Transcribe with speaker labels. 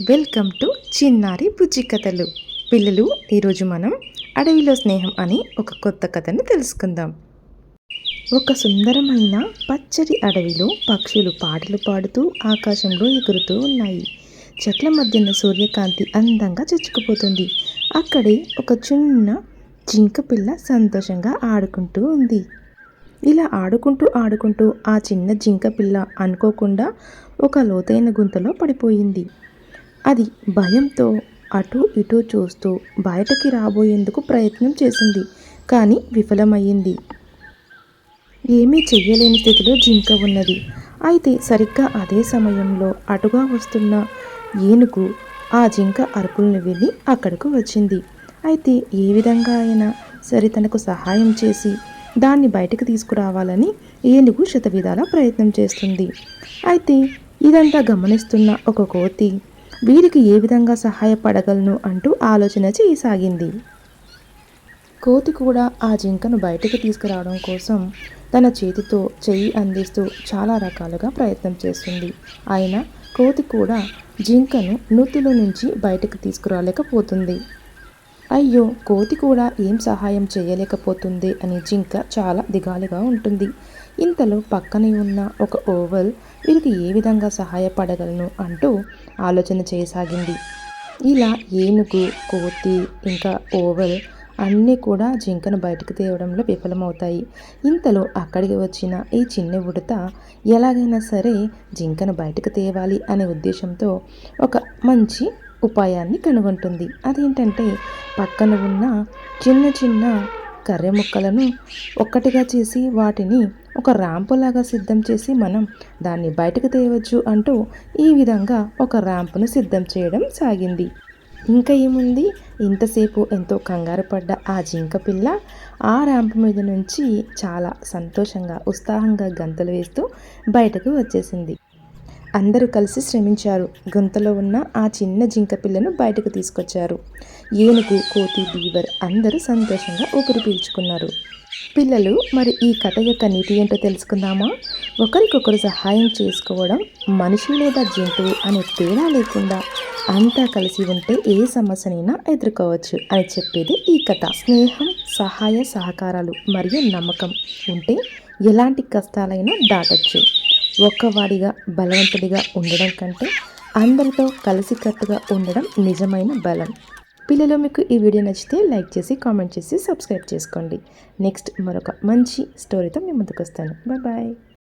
Speaker 1: Welcome to చిన్నారి బుజ్జి కథలు. పిల్లలు, ఈరోజు మనం అడవిలో స్నేహం అని ఒక కొత్త కథను తెలుసుకుందాం. ఒక సుందరమైన పచ్చటి అడవిలో పక్షులు పాటలు పాడుతూ ఆకాశంలో ఎగురుతూ ఉన్నాయి. చెట్ల మధ్యన సూర్యకాంతి అందంగా చచ్చుకుపోతుంది. అక్కడే ఒక చిన్న జింక పిల్ల సంతోషంగా ఆడుకుంటూ ఉంది. ఇలా ఆడుకుంటూ ఆ చిన్న జింక పిల్ల అనుకోకుండా ఒక లోతైన గుంతలో పడిపోయింది. అది భయంతో అటు ఇటు చూస్తూ బయటకి రాబోయేందుకు ప్రయత్నం చేసింది, కానీ విఫలమయ్యింది. ఏమీ చెయ్యలేని స్థితిలో జింక ఉన్నది. అయితే సరిగ్గా అదే సమయంలో అటుగా వస్తున్న ఏనుగు ఆ జింక అరుపులను విని అక్కడకు వచ్చింది. అయితే ఏ విధంగా అయినా సరే తనకు సహాయం చేసి దాన్ని బయటకు తీసుకురావాలని ఏనుగు శతవిధాల ప్రయత్నం చేస్తుంది. అయితే ఇదంతా గమనిస్తున్న ఒక కోతి వీరికి ఏ విధంగా సహాయపడగలను అంటూ ఆలోచన చేయసాగింది. కోతి కూడా ఆ జింకను బయటకు తీసుకురావడం కోసం తన చేతితో చెయ్యి అందిస్తూ చాలా రకాలుగా ప్రయత్నం చేస్తుంది. అయినా కోతి కూడా జింకను నూతిలో నుంచి బయటకు తీసుకురాలేకపోతుంది. అయ్యో, కోతి కూడా ఏం సహాయం చేయలేకపోతుంది అని జింక చాలా దిగాలుగా ఉంటుంది. ఇంతలో పక్కనే ఉన్న ఒక ఓవల్ వీరికి ఏ విధంగా సహాయపడగలను అంటూ ఆలోచన చేయసాగింది. ఇలా ఏనుగు, కోతి ఇంకా ఓవల్ అన్నీ కూడా జింకను బయటకు తేవడంలో విఫలమవుతాయి. ఇంతలో అక్కడికి వచ్చిన ఈ చిన్న ఉడత ఎలాగైనా సరే జింకను బయటకు తేవాలి అనే ఉద్దేశంతో ఒక మంచి ఉపాయాన్ని కనుగొంటుంది. అదేంటంటే పక్కన ఉన్న చిన్న చిన్న కర్రె ముక్కలను ఒక్కటిగా చేసి వాటిని ఒక ర్యాంపులాగా సిద్ధం చేసి మనం దాన్ని బయటకు తేయవచ్చు అంటూ ఈ విధంగా ఒక ర్యాంపును సిద్ధం చేయడం సాగింది. ఇంకా ఏముంది, ఇంతసేపు ఎంతో కంగారు పడ్డ ఆ జింక పిల్ల ఆ ర్యాంపు మీద నుంచి చాలా సంతోషంగా ఉత్సాహంగా గంతులు వేస్తూ బయటకు వచ్చేసింది. అందరూ కలిసి శ్రమించారు. గుంతలో ఉన్న ఆ చిన్న జింక పిల్లను బయటకు తీసుకొచ్చారు. ఏనుగు, కోతి, బీవర్ అందరూ సంతోషంగా ఊపిరి పీల్చుకున్నారు. పిల్లలు, మరి ఈ కథ యొక్క నీతి ఏంటో తెలుసుకుందామా? ఒకరికొకరు సహాయం చేసుకోవడం, మనిషి లేదా జంతువు అనే తేడా లేకుండా అంతా కలిసి ఉంటే ఏ సమస్యనైనా ఎదుర్కోవచ్చు అని చెప్పేది ఈ కథ. స్నేహం, సహాయ సహకారాలు మరియు నమ్మకం ఉంటే ఎలాంటి కష్టాలైనా దాటొచ్చు. ఒక్కవాడిగా బలవంతుడిగా ఉండడం కంటే అందరితో కలిసికట్టుగా ఉండడం నిజమైన బలం. పిల్లలు, మీకు ఈ వీడియో నచ్చితే లైక్ చేసి కామెంట్ చేసి సబ్స్క్రైబ్ చేసుకోండి. నెక్స్ట్ మరొక మంచి స్టోరీతో మీ ముందుకు వస్తాను. Bye bye.